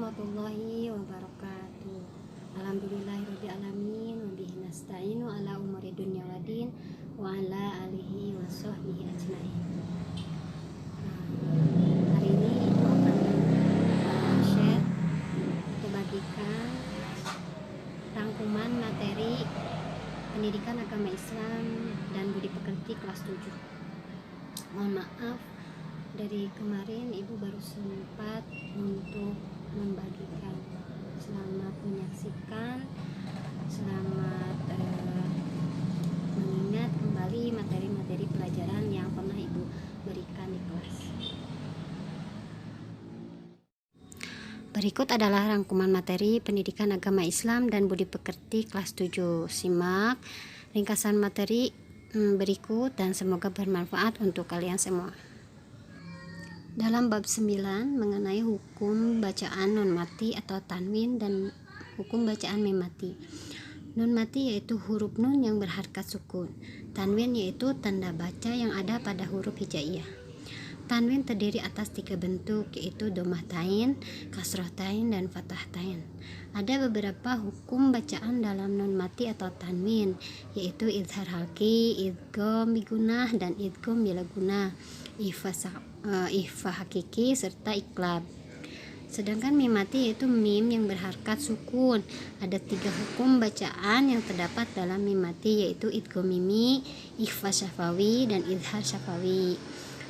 warahmatullahi wabarakatuh. Alhamdulillahirabbil alamin wa bihi nasta'inu ala umuri dunya waddin wa ala alihi wa sahbihi ajmain. Hari ini Ibu akan share atau bagikan rangkuman materi pendidikan agama Islam dan budi pekerti kelas 7. Mohon maaf, dari kemarin Ibu baru sempat untuk membagikan. Selamat menyaksikan, selamat mengingat kembali materi-materi pelajaran yang pernah Ibu berikan di kelas. Berikut adalah rangkuman materi pendidikan agama Islam dan budi pekerti kelas 7. Simak ringkasan materi berikut dan semoga bermanfaat untuk kalian semua. Dalam bab 9 mengenai hukum bacaan nun mati atau tanwin dan hukum bacaan mim mati. Nun mati yaitu huruf nun yang berharakat sukun. Tanwin yaitu tanda baca yang ada pada huruf hijaiyah. Tanwin terdiri atas 3 bentuk, yaitu dhammah tain, kasroh tain, dan fathah tain. Ada beberapa hukum bacaan dalam nun mati atau tanwin, yaitu izhar halqi, idgham bigunah, dan idgham bila gunah, ikhfa hakiki, serta iqlab. Sedangkan mim mati yaitu mim yang berharakat sukun. Ada 3 hukum bacaan yang terdapat dalam mim mati, yaitu idgham mimi, ikhfa syafawi, dan izhar syafawi.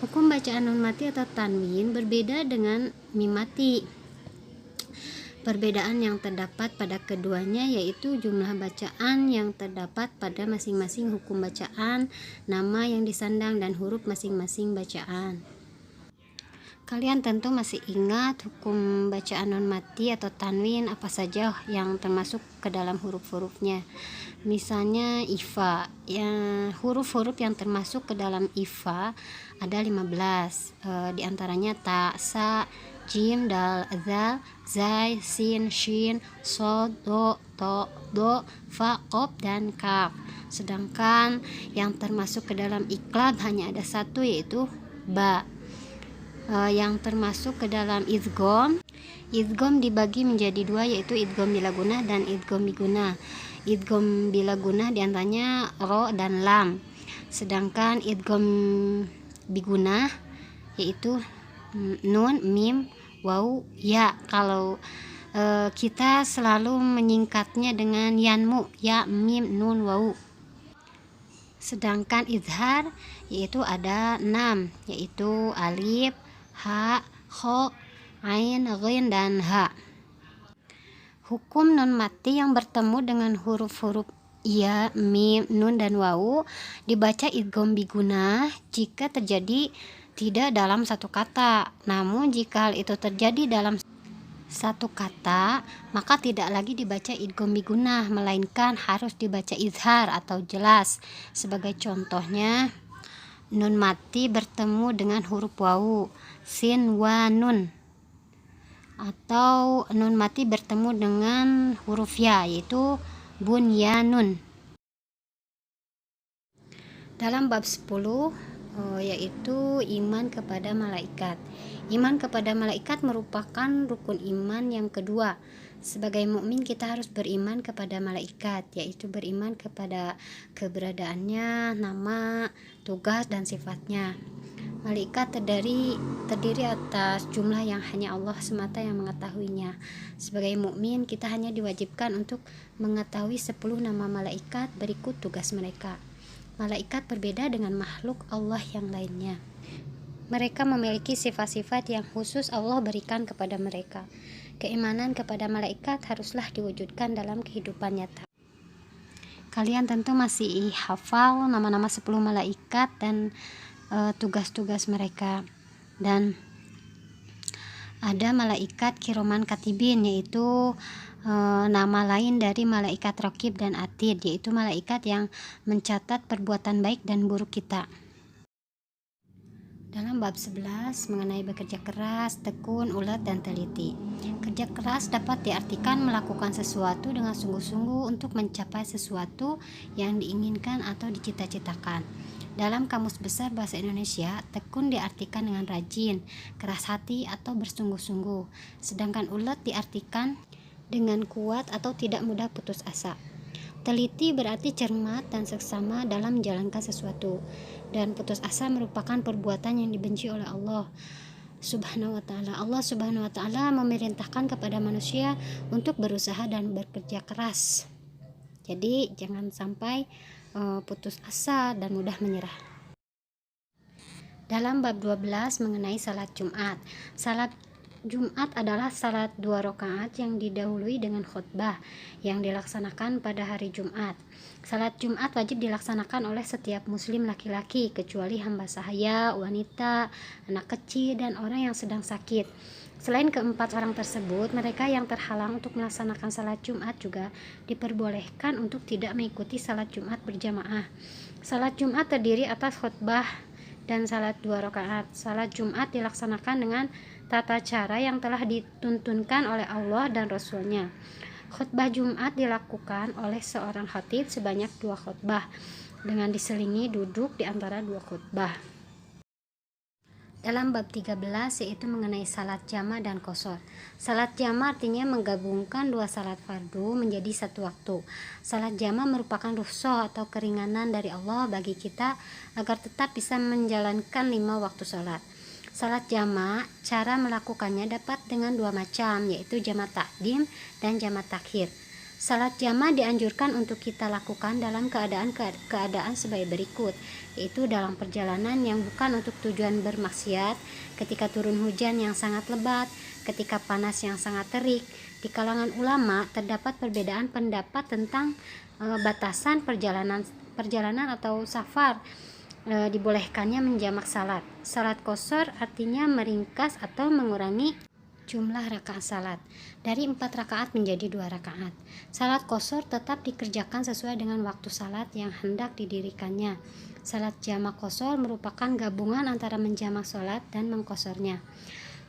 Hukum bacaan nun mati atau tanwin berbeda dengan mim mati. Perbedaan yang terdapat pada keduanya yaitu jumlah bacaan yang terdapat pada masing-masing hukum bacaan, nama yang disandang, dan huruf masing-masing bacaan. Kalian tentu masih ingat hukum bacaan nun mati atau tanwin apa saja yang termasuk ke dalam huruf-hurufnya. Misalnya ifa, huruf-huruf yang termasuk ke dalam ifa ada 15, diantaranya ta, sa, jim, dal, zal, zai, sin, shin, sod, do, to, do, fa, qof, dan kaf. Sedangkan yang termasuk ke dalam iqlab hanya ada 1, yaitu ba. Yang termasuk ke dalam idgham dibagi menjadi 2, yaitu idgham bila gunah dan idgham bigunah. Idgham bila gunah diantaranya ro dan lam, sedangkan idgham bigunah yaitu nun, mim, waw, ya. Kalau kita selalu menyingkatnya dengan yanmu, ya, mim, nun, waw. Sedangkan izhar yaitu ada 6, yaitu alif, ha, kho, ain, ghin, dan ha. Hukum nun mati yang bertemu dengan huruf-huruf ya, mim, nun, dan wawu dibaca idgham bigunah jika terjadi tidak dalam satu kata. Namun jika hal itu terjadi dalam satu kata, maka tidak lagi dibaca idgham bigunah, melainkan harus dibaca izhar atau jelas. Sebagai contohnya, nun mati bertemu dengan huruf wawu, sin, wa, nun. Atau nun mati bertemu dengan huruf ya, yaitu bunyanun. Dalam bab 10 yaitu iman kepada malaikat. Iman kepada malaikat merupakan rukun iman yang kedua. Sebagai mukmin kita harus beriman kepada malaikat, yaitu beriman kepada keberadaannya, nama, tugas, dan sifatnya. Malaikat terdiri atas jumlah yang hanya Allah semata yang mengetahuinya. Sebagai mukmin kita hanya diwajibkan untuk mengetahui 10 nama malaikat berikut tugas mereka. Malaikat berbeda dengan makhluk Allah yang lainnya. Mereka memiliki sifat-sifat yang khusus Allah berikan kepada mereka. Keimanan kepada malaikat haruslah diwujudkan dalam kehidupan nyata. Kalian tentu masih hafal nama-nama 10 malaikat dan tugas-tugas mereka. Dan ada malaikat kiroman katibin, yaitu nama lain dari malaikat raqib dan atid, yaitu malaikat yang mencatat perbuatan baik dan buruk kita. Dalam bab 11 mengenai bekerja keras, tekun, ulet, dan teliti. Kerja keras dapat diartikan melakukan sesuatu dengan sungguh-sungguh untuk mencapai sesuatu yang diinginkan atau dicita-citakan. Dalam Kamus Besar Bahasa Indonesia, tekun diartikan dengan rajin, keras hati atau bersungguh-sungguh. Sedangkan ulet diartikan dengan kuat atau tidak mudah putus asa. Teliti berarti cermat dan seksama dalam menjalankan sesuatu. Dan putus asa merupakan perbuatan yang dibenci oleh Allah Subhanahu wa ta'ala. Allah Subhanahu wa ta'ala memerintahkan kepada manusia untuk berusaha dan bekerja keras. Jadi jangan sampai putus asa dan mudah menyerah. Dalam bab 12 mengenai salat Jumat. Salat Jumat adalah salat 2 rakaat yang didahului dengan khutbah yang dilaksanakan pada hari Jumat. Salat Jumat wajib dilaksanakan oleh setiap muslim laki-laki kecuali hamba sahaya, wanita, anak kecil, dan orang yang sedang sakit. Selain keempat orang tersebut, mereka yang terhalang untuk melaksanakan salat Jumat juga diperbolehkan untuk tidak mengikuti salat Jumat berjamaah. Salat Jumat terdiri atas khutbah dan salat 2 rakaat. Salat Jumat dilaksanakan dengan tata cara yang telah dituntunkan oleh Allah dan Rasul-Nya. Khutbah Jumat dilakukan oleh seorang khatib sebanyak 2 khutbah dengan diselingi duduk di antara 2 khutbah. Dalam bab 13 yaitu mengenai salat jama dan qashar. Salat jama artinya menggabungkan 2 salat fardu menjadi satu waktu. Salat jama merupakan rukhsah atau keringanan dari Allah bagi kita agar tetap bisa menjalankan 5 waktu salat. Salat jama, cara melakukannya dapat dengan 2 macam, yaitu jama takdim dan jama takhir. Salat jama dianjurkan untuk kita lakukan dalam keadaan sebagai berikut, yaitu dalam perjalanan yang bukan untuk tujuan bermaksiat, ketika turun hujan yang sangat lebat, ketika panas yang sangat terik. Di kalangan ulama terdapat perbedaan pendapat tentang batasan perjalanan atau safar. Dibolehkannya menjamak salat. Salat qashar artinya meringkas atau mengurangi jumlah rakaat salat dari 4 rakaat menjadi 2 rakaat. Salat qashar tetap dikerjakan sesuai dengan waktu salat yang hendak didirikannya. Salat jamak qashar merupakan gabungan antara menjamak salat dan mengqasharnya.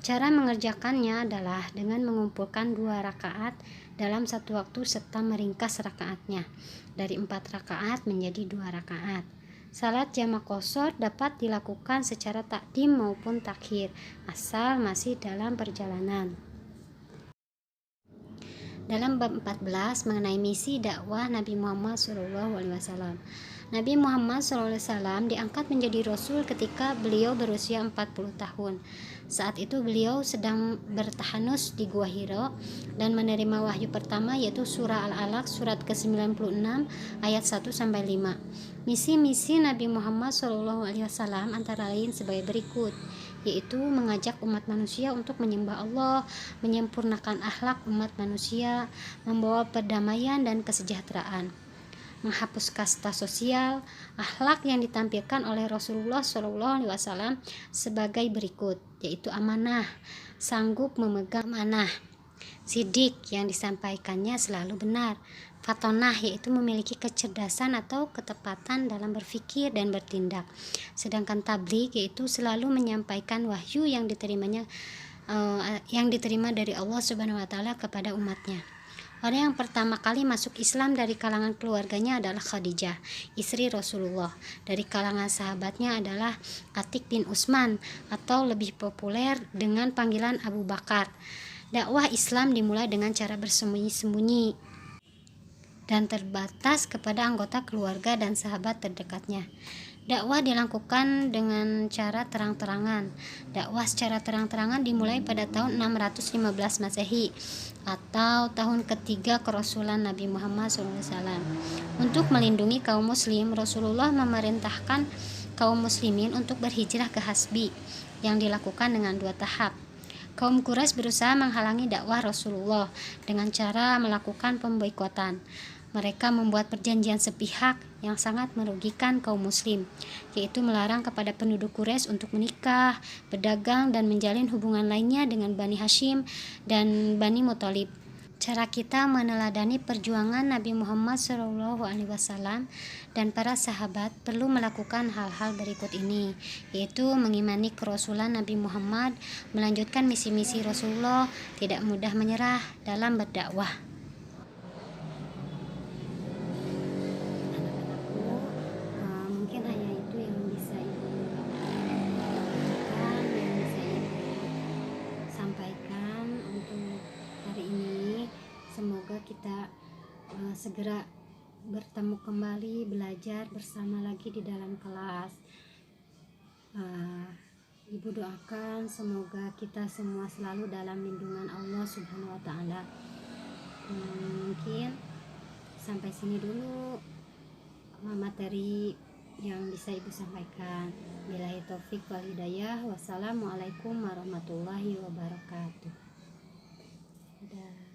Cara mengerjakannya adalah dengan mengumpulkan 2 rakaat dalam satu waktu serta meringkas rakaatnya dari 4 rakaat menjadi 2 rakaat. Salat jamak qashar dapat dilakukan secara takdim maupun takhir, asal masih dalam perjalanan. Dalam bab 14 mengenai misi dakwah Nabi Muhammad SAW. Nabi Muhammad SAW diangkat menjadi Rasul ketika beliau berusia 40 tahun. Saat itu beliau sedang bertahanus di Gua Hira dan menerima wahyu pertama yaitu surah Al-Alaq surat ke-96 ayat 1-5. Misi-misi Nabi Muhammad SAW antara lain sebagai berikut, yaitu mengajak umat manusia untuk menyembah Allah, menyempurnakan akhlak umat manusia, membawa perdamaian dan kesejahteraan, menghapus kasta sosial. Akhlak yang ditampilkan oleh Rasulullah SAW sebagai berikut, yaitu amanah, sanggup memegang amanah, sidik yang disampaikannya selalu benar, fatonah yaitu memiliki kecerdasan atau ketepatan dalam berpikir dan bertindak, sedangkan tabligh yaitu selalu menyampaikan wahyu yang diterima dari Allah Subhanahu wa ta'ala kepada umatnya. Orang yang pertama kali masuk Islam dari kalangan keluarganya adalah Khadijah, istri Rasulullah. Dari kalangan sahabatnya adalah Atik bin Utsman atau lebih populer dengan panggilan Abu Bakar. Dakwah Islam dimulai dengan cara bersembunyi-sembunyi dan terbatas kepada anggota keluarga dan sahabat terdekatnya. Dakwah dilakukan dengan cara terang-terangan. Dakwah secara terang-terangan dimulai pada tahun 615 Masehi atau tahun ketiga kerasulan Nabi Muhammad SAW. Untuk melindungi kaum muslim, Rasulullah memerintahkan kaum muslimin untuk berhijrah ke Hasbi yang dilakukan dengan 2 tahap. Kaum Quraisy berusaha menghalangi dakwah Rasulullah dengan cara melakukan pemboikotan. Mereka membuat perjanjian sepihak yang sangat merugikan kaum muslim, yaitu melarang kepada penduduk Quraisy untuk menikah, berdagang, dan menjalin hubungan lainnya dengan Bani Hashim dan Bani Muthalib. Cara kita meneladani perjuangan Nabi Muhammad SAW dan para sahabat perlu melakukan hal-hal berikut ini, yaitu mengimani kerasulan Nabi Muhammad, melanjutkan misi-misi Rasulullah, tidak mudah menyerah dalam berdakwah. Mungkin hanya itu yang sampaikan untuk hari ini. Semoga kita segera bertemu kembali, belajar bersama lagi di dalam kelas. Ibu doakan semoga kita semua selalu dalam lindungan Allah Subhanahu wa Ta'ala. Mungkin sampai sini dulu materi yang bisa ibu sampaikan. Billahi taufik wal hidayah. Wassalamualaikum warahmatullahi wabarakatuh. Dadah.